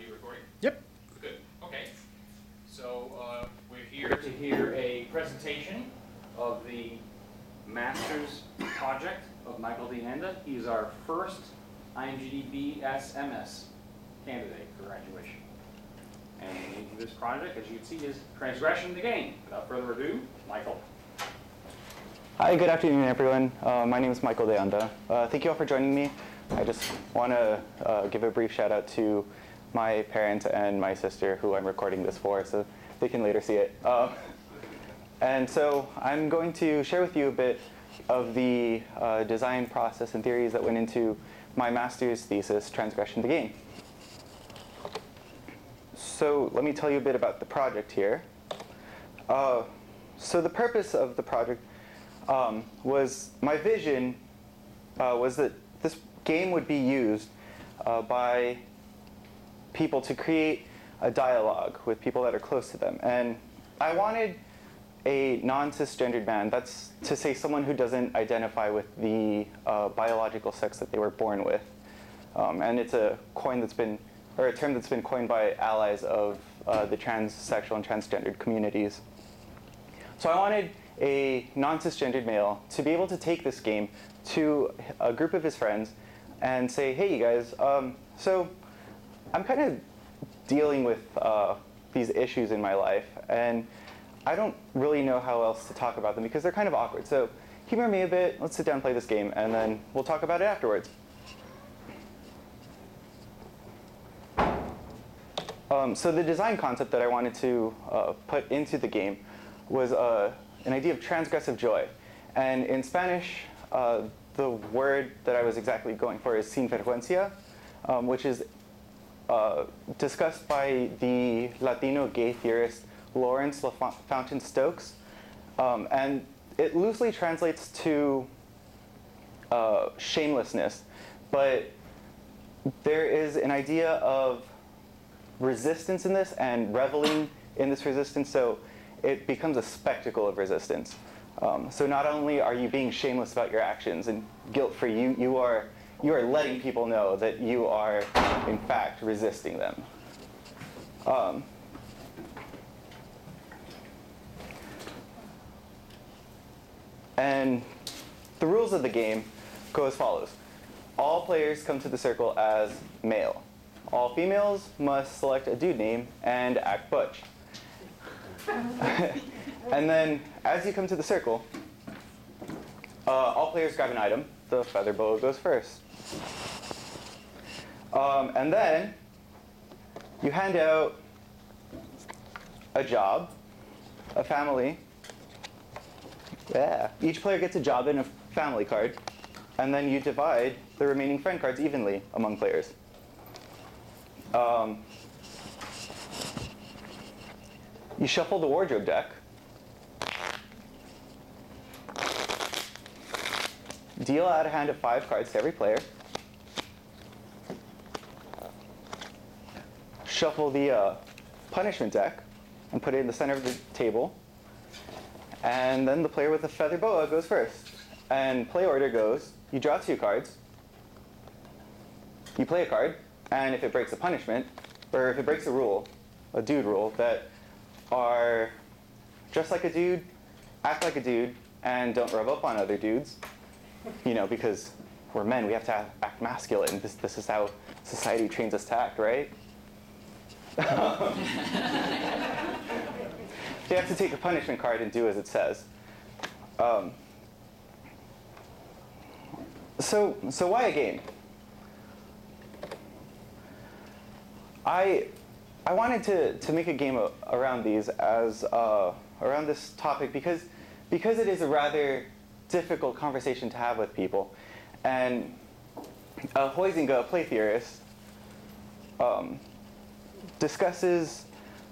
you recording? Yep. Good. Okay. So we're here to hear a presentation of the master's project of Michael de Anda. He's our first IMGD BSMS candidate for graduation. And this project, as you can see, is TRANS-Gression the game. Without further ado, Michael. Hi, good afternoon, everyone. My name is Michael de Anda. Thank you all for joining me. I just want to give a brief shout out to my parents and my sister, who I'm recording this for, so they can later see it. And so I'm going to share with you a bit of the design process and theories that went into my master's thesis, TRANS-Gression the game. So let me tell you a bit about the project here. So the purpose of the project was, my vision was that this game would be used by people to create a dialogue with people that are close to them. And I wanted a non-cisgendered man, that's to say someone who doesn't identify with the biological sex that they were born with. And it's a term that's been coined by allies of the transsexual and transgendered communities. So I wanted a non-cisgendered male to be able to take this game to a group of his friends and say, hey, you guys, so I'm kind of dealing with these issues in my life, and I don't really know how else to talk about them because they're kind of awkward. So humor me a bit, let's sit down and play this game, and then we'll talk about it afterwards. So the design concept that I wanted to put into the game was an idea of transgressive joy. And in Spanish, the word that I was exactly going for is sinvergüenza, which is discussed by the Latino gay theorist Lawrence Fountain Stokes. And it loosely translates to shamelessness. But there is an idea of resistance in this and reveling in this resistance, so it becomes a spectacle of resistance. So not only are you being shameless about your actions and guilt-free, you are letting people know that you are, in fact, resisting them. And the rules of the game go as follows. All players come to the circle as male. All females must select a dude name and act butch. And then, as you come to the circle, all players grab an item. The feather boa goes first. And then, you hand out a job, a family. Yeah. Each player gets a job and a family card. And then you divide the remaining friend cards evenly among players. You shuffle the wardrobe deck. Deal out a hand of 5 cards to every player. Shuffle the punishment deck and put it in the center of the table. And then the player with the feather boa goes first. And play order goes, you draw 2 cards. You play a card. And if it breaks a punishment, or if it breaks a rule, a dude rule, that are dress like a dude, act like a dude, and don't rub up on other dudes, you know, because we're men, we have to act masculine. This is how society trains us to act, right? You have to take a punishment card and do as it says. So why a game? I wanted to make a game around these as around this topic because it is a rather difficult conversation to have with people. And Huizinga, a play theorist, discusses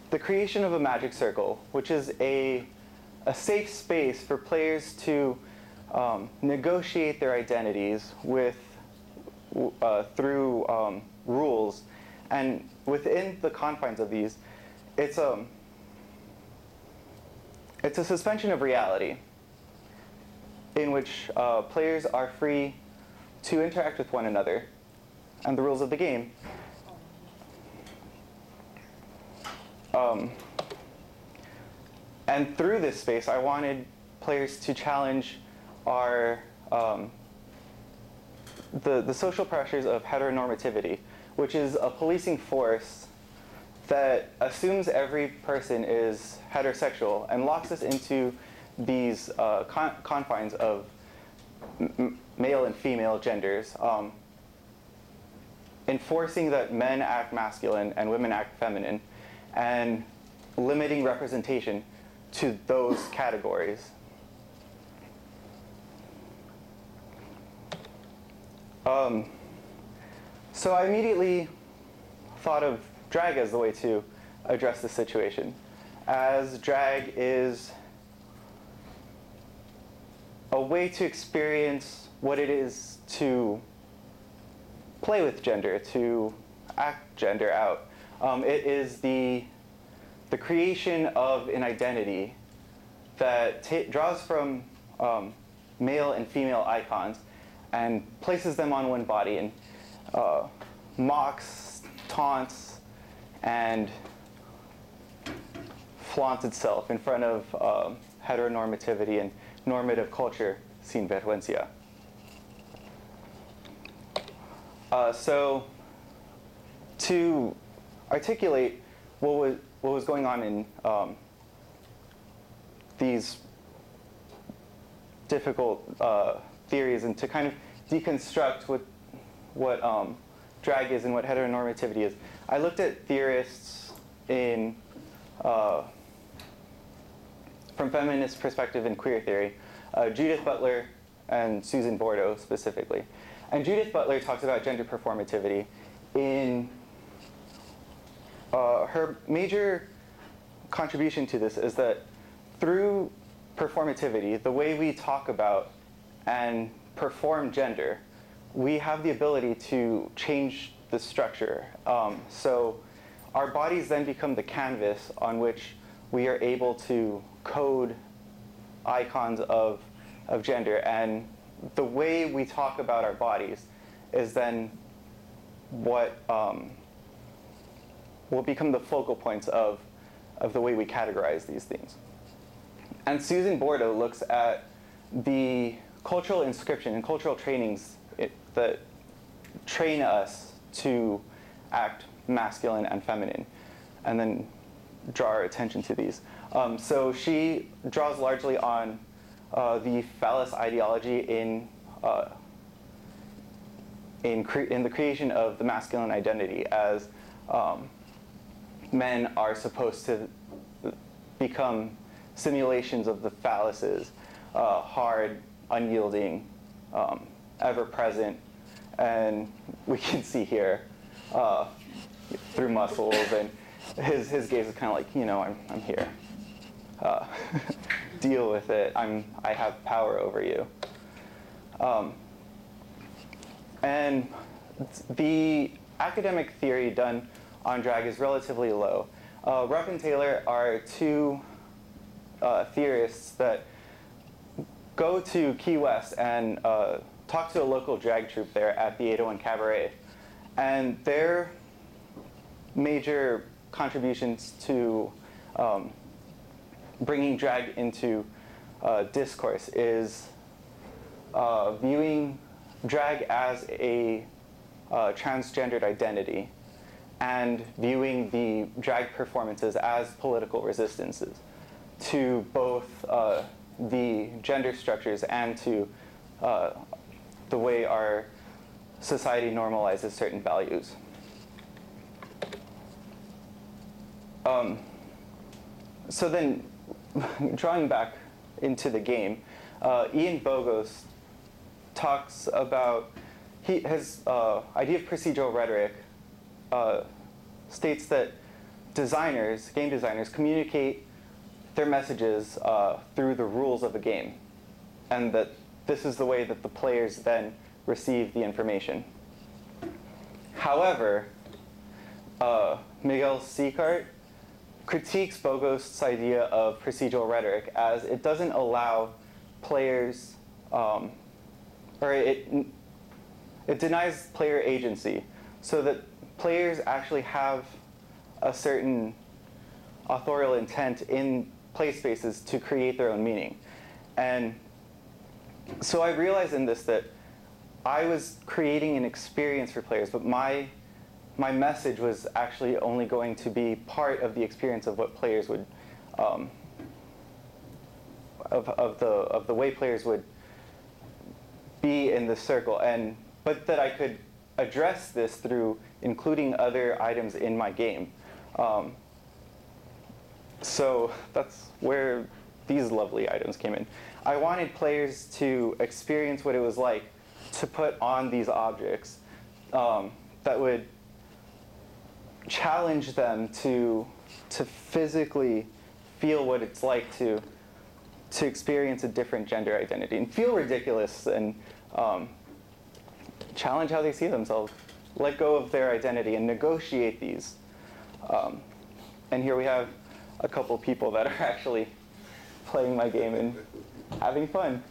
the creation of a magic circle, which is a safe space for players to negotiate their identities with through rules. And within the confines of these, it's a suspension of reality in which players are free to interact with one another and the rules of the game. And through this space, I wanted players to challenge our the social pressures of heteronormativity, which is a policing force that assumes every person is heterosexual and locks us into these confines of male and female genders, enforcing that men act masculine and women act feminine, and limiting representation to those categories. So I immediately thought of drag as the way to address the situation, as drag is a way to experience what it is to play with gender, to act gender out. It is the creation of an identity that draws from male and female icons and places them on one body and mocks, taunts, and flaunts itself in front of heteronormativity and normative culture sin vergüenza. So to articulate what was going on in these difficult theories, and to kind of deconstruct what drag is and what heteronormativity is, I looked at theorists in from feminist perspective in queer theory, Judith Butler and Susan Bordeaux specifically. And Judith Butler talks about gender performativity in her major contribution to this is that through performativity, the way we talk about and perform gender, we have the ability to change the structure. So our bodies then become the canvas on which we are able to code icons of gender. And the way we talk about our bodies is then what will become the focal points of the way we categorize these things. And Susan Bordeaux looks at the cultural inscription and cultural trainings that train us to act masculine and feminine, and then draw our attention to these. So she draws largely on the phallus ideology in the creation of the masculine identity, as men are supposed to become simulations of the phalluses, hard, unyielding, ever-present, and we can see here through muscles, and his gaze is kind of like, you know, I'm here. Deal with it. I have power over you. And the academic theory done on drag is relatively low. Rupp and Taylor are two theorists that go to Key West and talk to a local drag troupe there at the 801 Cabaret. And their major contributions to bringing drag into discourse is viewing drag as a transgendered identity, and viewing the drag performances as political resistances to both the gender structures and to the way our society normalizes certain values. So then, drawing back into the game, Ian Bogost talks about his idea of procedural rhetoric. States that game designers, communicate their messages through the rules of the game, and that this is the way that the players then receive the information. However, Miguel Sicart critiques Bogost's idea of procedural rhetoric as it doesn't allow players, or it denies player agency, so that players actually have a certain authorial intent in play spaces to create their own meaning. And so I realized in this that I was creating an experience for players, but my message was actually only going to be part of the experience of what players would, of the way players would be in this circle, but that I could address this through including other items in my game. So that's where these lovely items came in. I wanted players to experience what it was like to put on these objects that would challenge them to physically feel what it's like to experience a different gender identity and feel ridiculous and challenge how they see themselves, let go of their identity and negotiate these. And here we have a couple people that are actually playing my game and having fun.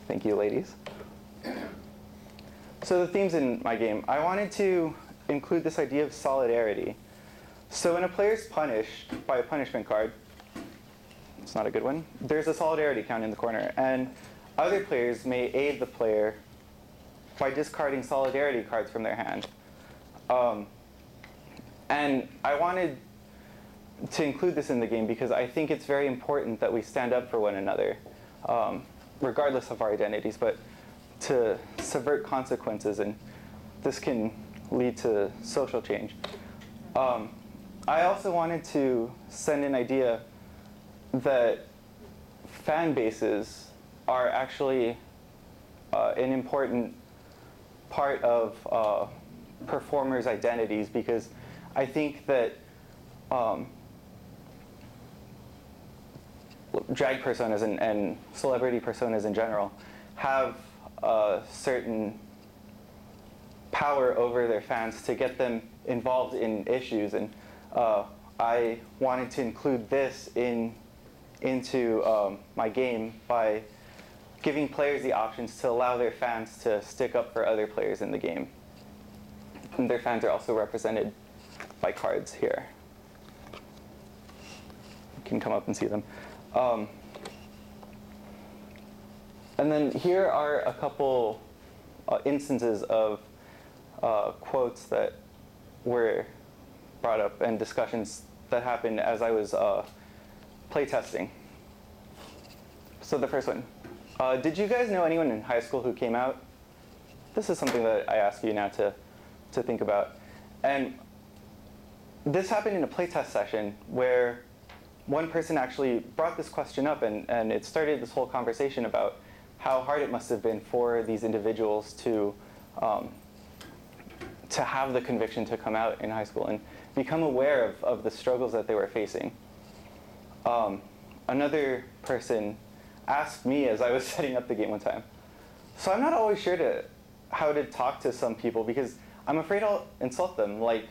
Thank you, ladies. So the themes in my game, I wanted to include this idea of solidarity. So when a player's punished by a punishment card, it's not a good one, there's a solidarity count in the corner, and other players may aid the player by discarding solidarity cards from their hand. And I wanted to include this in the game because I think it's very important that we stand up for one another, regardless of our identities, but to subvert consequences, and this can lead to social change. I also wanted to send an idea that fan bases are actually an important part of performers' identities, because I think that drag personas and celebrity personas in general have a certain power over their fans to get them involved in issues, and I wanted to include this into my game by giving players the options to allow their fans to stick up for other players in the game. And their fans are also represented by cards here. You can come up and see them. And then here are a couple instances of quotes that were brought up and discussions that happened as I was playtesting. So the first one, did you guys know anyone in high school who came out? This is something that I ask you now to think about. And this happened in a playtest session where one person actually brought this question up, and it started this whole conversation about how hard it must have been for these individuals to have the conviction to come out in high school and become aware of the struggles that they were facing. Another person asked me as I was setting up the game one time. So I'm not always sure how to talk to some people because I'm afraid I'll insult them. Like,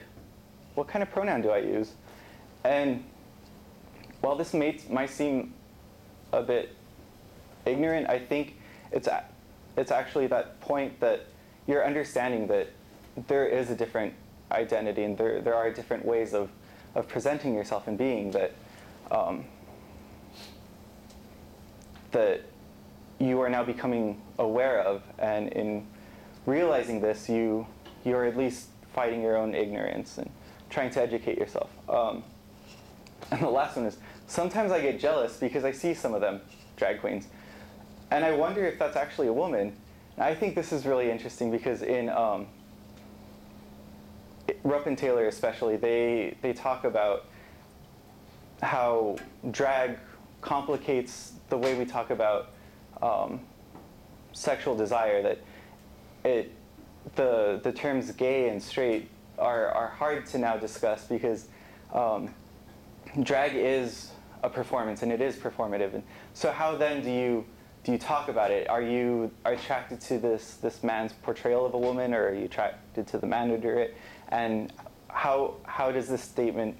what kind of pronoun do I use? And while this might seem a bit ignorant, I think it's actually that point that you're understanding that there is a different identity and there are different ways of presenting yourself and being that that you are now becoming aware of, and in realizing this, you're at least fighting your own ignorance and trying to educate yourself. And the last one is, sometimes I get jealous because I see some of them, drag queens, and I wonder if that's actually a woman. And I think this is really interesting because in Rupp and Taylor especially, they talk about how drag complicates the way we talk about sexual desire, that the terms gay and straight are hard to now discuss because drag is a performance and it is performative. And so how then do you talk about it? Are you attracted to this man's portrayal of a woman, or are you attracted to the man under it? And how does this statement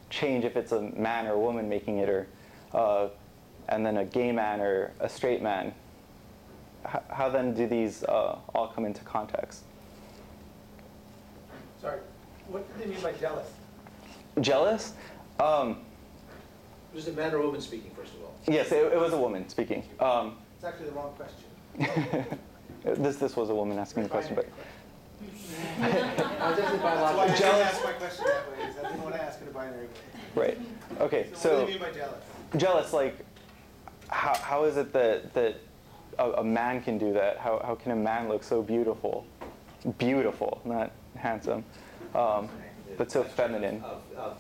change if it's a man or a woman making it, or and then a gay man or a straight man? How then do these all come into context? Sorry, what do they mean by jealous? Jealous? Was it a man or woman speaking, first of all? Yes, it was a woman speaking. It's actually the wrong question. This was a woman asking the question, but That's why I didn't ask my question that way, because I didn't want to ask it a binary way. right. Okay, So what so do you mean by jealous? jealous, like, how is it that a man can do that? How can a man look so beautiful? Beautiful, not handsome, but so feminine.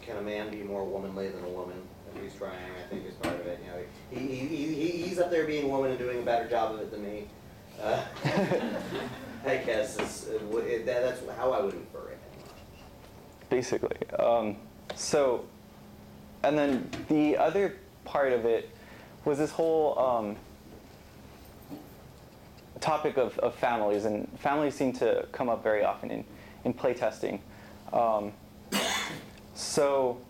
Can a man be more womanly than a woman? If he's trying, I think is part of it. You know, he's up there being a woman and doing a better job of it than me. I guess that's how I would infer it. Basically. So, and then the other part of it was this whole topic of families, and families seem to come up very often in playtesting. So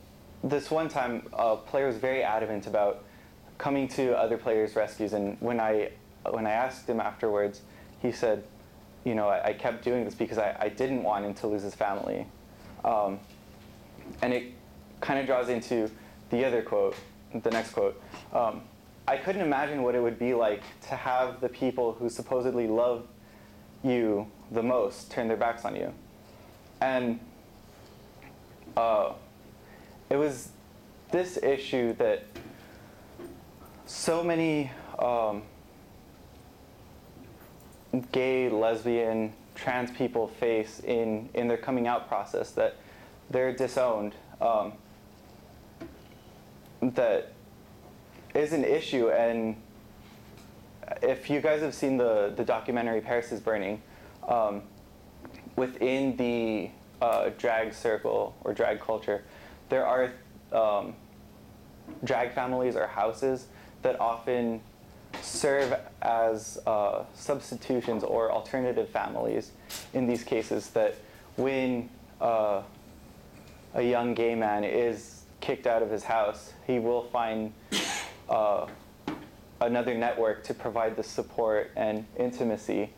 this one time, a player was very adamant about coming to other players' rescues, and when I asked him afterwards, he said, you know, I kept doing this because I didn't want him to lose his family. And it kind of draws into the other quote, the next quote. I couldn't imagine what it would be like to have the people who supposedly love you the most turn their backs on you. And it was this issue that so many gay, lesbian, trans people face in their coming out process, that they're disowned, that is an issue. And if you guys have seen the documentary Paris is Burning, within the drag circle or drag culture, there are drag families or houses that often serve as substitutions or alternative families in these cases, that when a young gay man is kicked out of his house, he will find another network to provide the support and intimacy.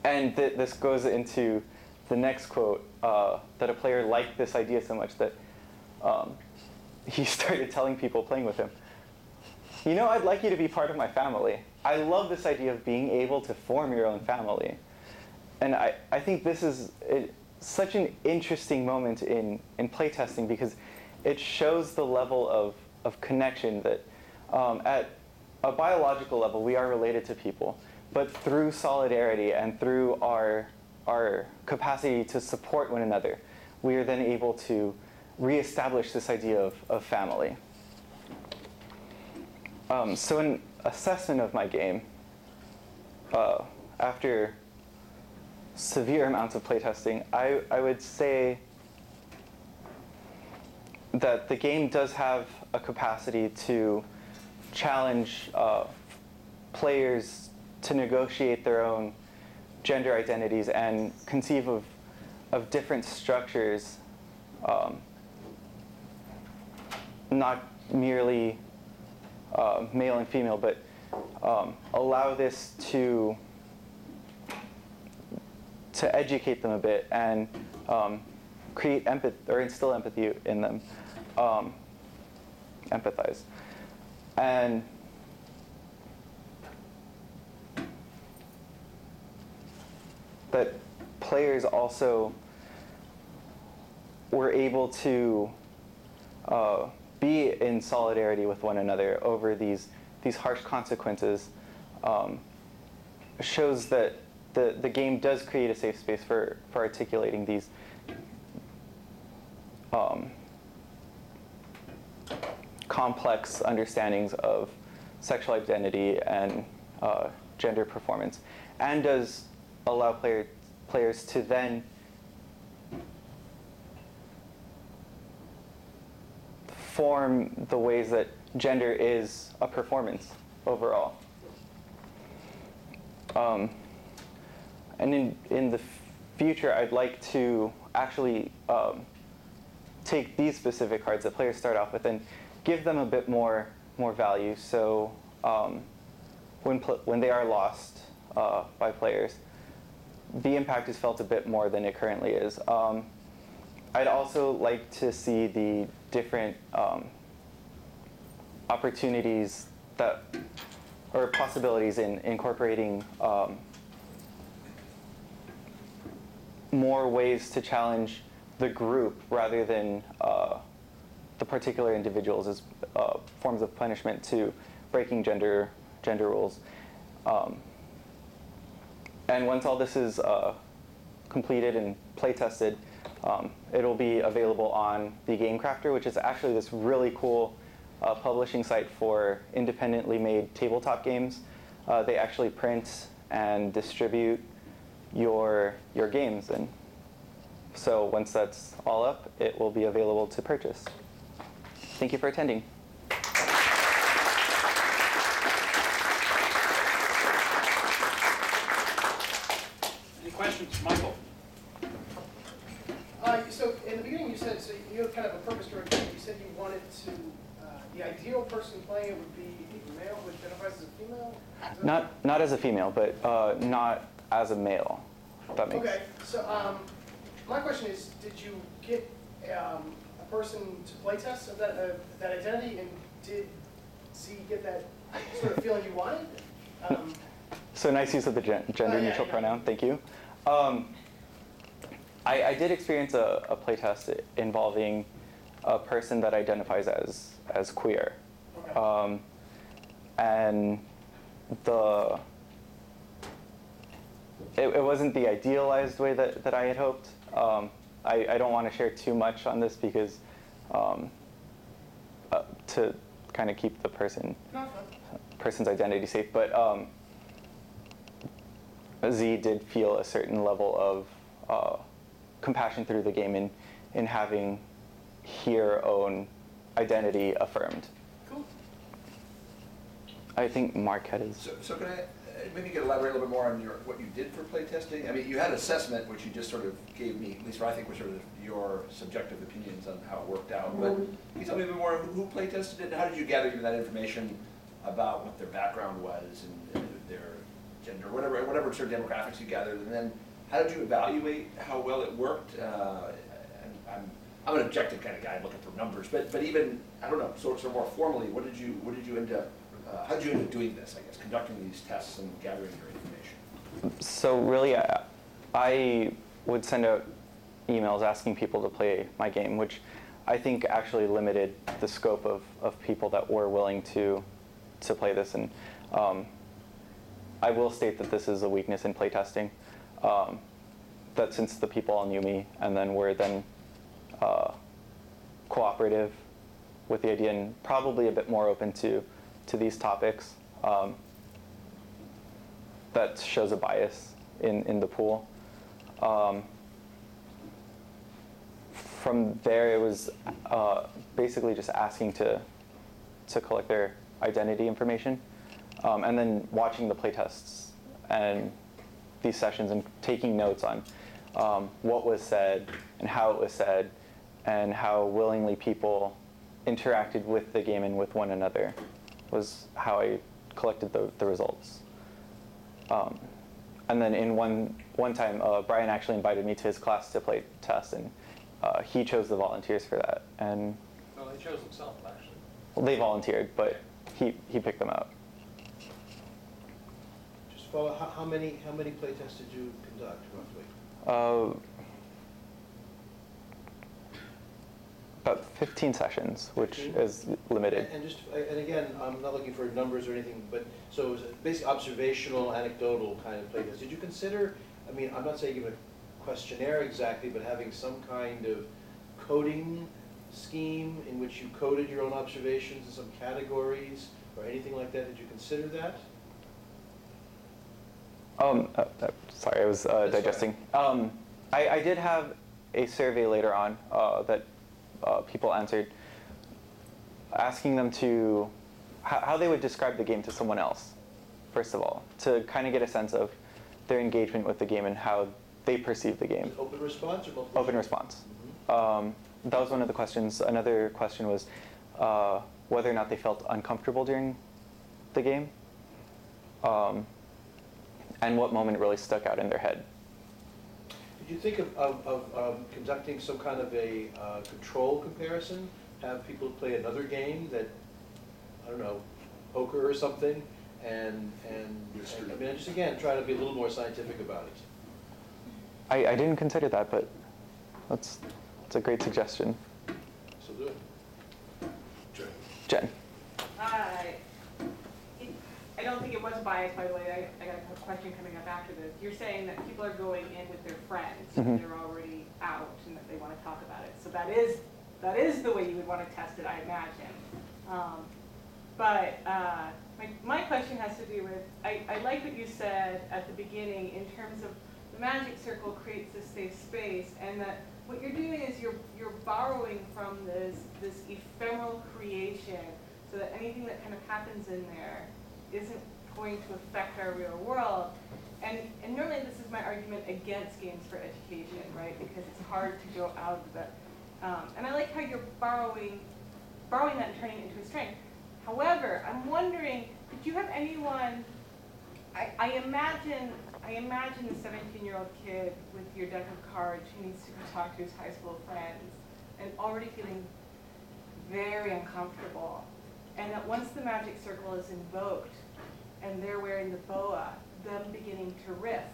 And this goes into the next quote, that a player liked this idea so much that he started telling people playing with him, you know, I'd like you to be part of my family. I love this idea of being able to form your own family. And I think this is such an interesting moment in playtesting, because it shows the level of connection that at a biological level we are related to people, but through solidarity and through our capacity to support one another, we are then able to reestablish this idea of family. So in assessment of my game, after severe amounts of playtesting, I would say that the game does have a capacity to challenge players to negotiate their own gender identities and conceive of different structures, not merely male and female, but allow this to educate them a bit and create empathy, or instill empathy in them, empathize. And that players also were able to be in solidarity with one another over these harsh consequences, shows that the game does create a safe space for articulating these complex understandings of sexual identity and gender performance, and does allow players to then form the ways that gender is a performance overall. And in the future, I'd like to actually take these specific cards that players start off with and give them a bit more value. So when they are lost by players, the impact is felt a bit more than it currently is. I'd also like to see the different opportunities that, or possibilities in incorporating more ways to challenge the group rather than the particular individuals as forms of punishment to breaking gender rules. And once all this is completed and play tested, it'll be available on the Game Crafter, which is actually this really cool publishing site for independently made tabletop games. They actually print and distribute your games, and so once that's all up, it will be available to purchase. Thank you for attending. Any questions, Michael? So in the beginning you said, so you have kind of a purpose to it. You said you wanted to, the ideal person playing it would be a male who identifies as a female? Not as a female, but not as a male, if that makes sense. Okay, so my question is, did you get a person to play test of that identity, and did Z get that sort of feeling you wanted? So nice use of the gender neutral pronoun, thank you. I did experience a playtest involving a person that identifies as queer. Okay. And it wasn't the idealized way that I had hoped. I don't want to share too much on this because to kind of keep the person's identity safe, but Z did feel a certain level of compassion through the game in having her own identity affirmed. Cool. I think Mark had his... So can I, maybe you could elaborate a little bit more on what you did for playtesting? I mean, you had assessment, which you just sort of gave me, at least what I think were sort of your subjective opinions on how it worked out. But can you tell me a bit more who playtested it, and how did you gather even that information about what their background was and their gender, whatever sort of demographics you gathered, and then how did you evaluate how well it worked? And I'm an objective kind of guy looking for numbers, but even, I don't know, sort of more formally, what did you end up, how did you end up doing this, I guess, conducting these tests and gathering your information? So really, I would send out emails asking people to play my game, which I think actually limited the scope of people that were willing to play this. And I will state that this is a weakness in playtesting. That since the people all knew me and then were then cooperative with the idea and probably a bit more open to these topics, that shows a bias in the pool. From there, it was basically just asking to collect their identity information, and then watching the playtests and these sessions and taking notes on what was said and how it was said and how willingly people interacted with the game and with one another was how I collected the results. And then in one time, Brian actually invited me to his class to play test, and he chose the volunteers for that. And Well, he chose himself, actually. well, they volunteered, but he picked them out. Just follow, how many playtests did you conduct roughly? About 15 sessions, which is limited. And again, I'm not looking for numbers or anything, but so it was basically observational, anecdotal kind of playtest. Did you consider, I mean, I'm not saying give a questionnaire exactly, but having some kind of coding scheme in which you coded your own observations in some categories or anything like that? Did you consider that? Sorry, I was digesting. I did have a survey later on that people answered, asking them to how they would describe the game to someone else, first of all, to kind of get a sense of their engagement with the game and how they perceive the game. Open response or multiple? Open response. That was one of the questions. Another question was whether or not they felt uncomfortable during the game, and what moment really stuck out in their head. Did you think of conducting some kind of a control comparison? Have people play another game that, I don't know, poker or something, and I mean, just again, try to be a little more scientific about it. I didn't consider that, but that's a great suggestion. So do it. Jen. I don't think it was biased, by the way. I got a question coming up after this. You're saying that people are going in with their friends, and they're already out, and that they want to talk about it. So that is the way you would want to test it, I imagine. But my question has to do with, I like what you said at the beginning in terms of the magic circle creates this safe space, and that what you're doing is you're borrowing from this ephemeral creation, so that anything that kind of happens in there isn't going to affect our real world. And normally this is my argument against games for education, right? Because it's hard to go out of it. And I like how you're borrowing that and turning it into a strength. However, I'm wondering, did you have anyone, I imagine the 17-year-old kid with your deck of cards who needs to go talk to his high school friends and already feeling very uncomfortable. And that once the magic circle is invoked and they're wearing the boa, them beginning to riff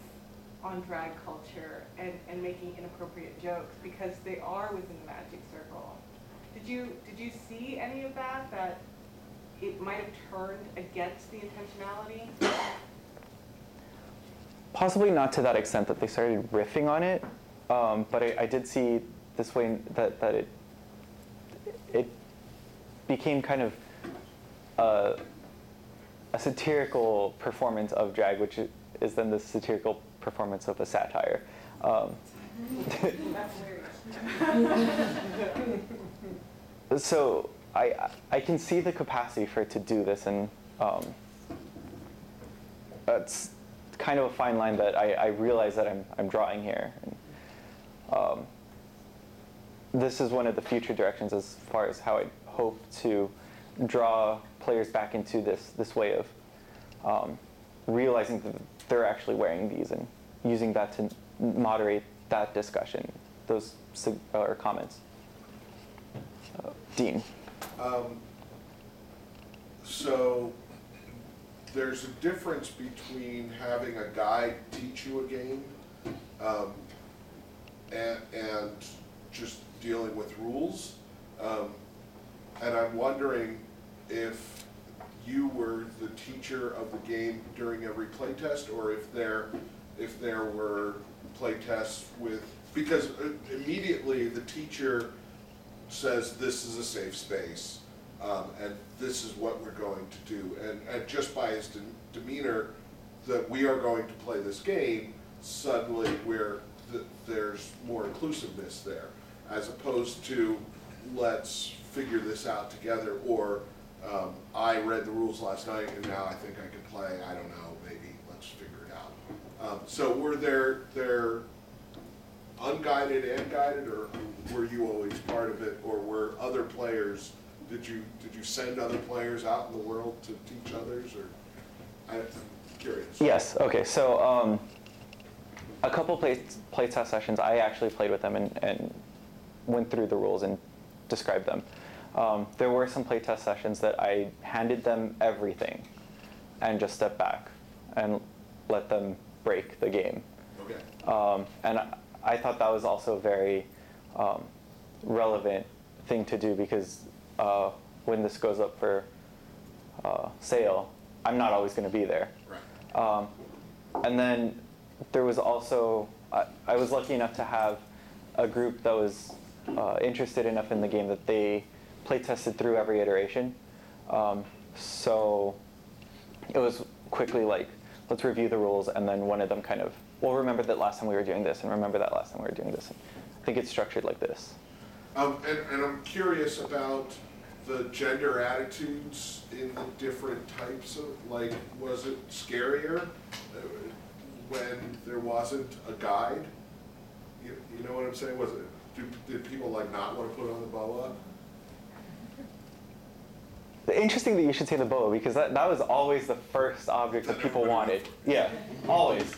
on drag culture and making inappropriate jokes because they are within the magic circle. Did you see any of that it might have turned against the intentionality? Possibly not to that extent that they started riffing on it, but I did see this way that it became kind of a satirical performance of drag, which is then the satirical performance of a satire. So I can see the capacity for it to do this, and that's kind of a fine line that I realize that I'm drawing here. And, this is one of the future directions as far as how I hope to draw players back into this way of realizing that they're actually wearing these and using that to moderate that discussion, those or comments. Dean. So there's a difference between having a guide teach you a game and just dealing with rules. And I'm wondering if you were the teacher of the game during every playtest, or if there were playtests with, because immediately the teacher says this is a safe space, and this is what we're going to do, and just by his demeanor that we are going to play this game, suddenly there's more inclusiveness there, as opposed to let's figure this out together, or I read the rules last night and now I think I can play, I don't know, maybe let's figure it out. So were there unguided and guided, or were you always part of it, or were other players, did you send other players out in the world to teach others, or I'm curious. Yes, okay, so a couple playtest sessions I actually played with them and went through the rules and described them. There were some playtest sessions that I handed them everything and just stepped back and let them break the game. Okay. And I thought that was also a very relevant thing to do, because when this goes up for sale, I'm not always going to be there. Right. And then there was also, I was lucky enough to have a group that was interested enough in the game that they play tested through every iteration. So it was quickly like, let's review the rules, and then one of them kind of, well, remember that last time we were doing this, and remember that last time we were doing this. And I think it's structured like this. And I'm curious about the gender attitudes in the different types of, like, was it scarier when there wasn't a guide? You know what I'm saying? Was it, did people like not want to put on the boa? Interesting that you should say the boa, because that was always the first object that people wanted. Yeah, always.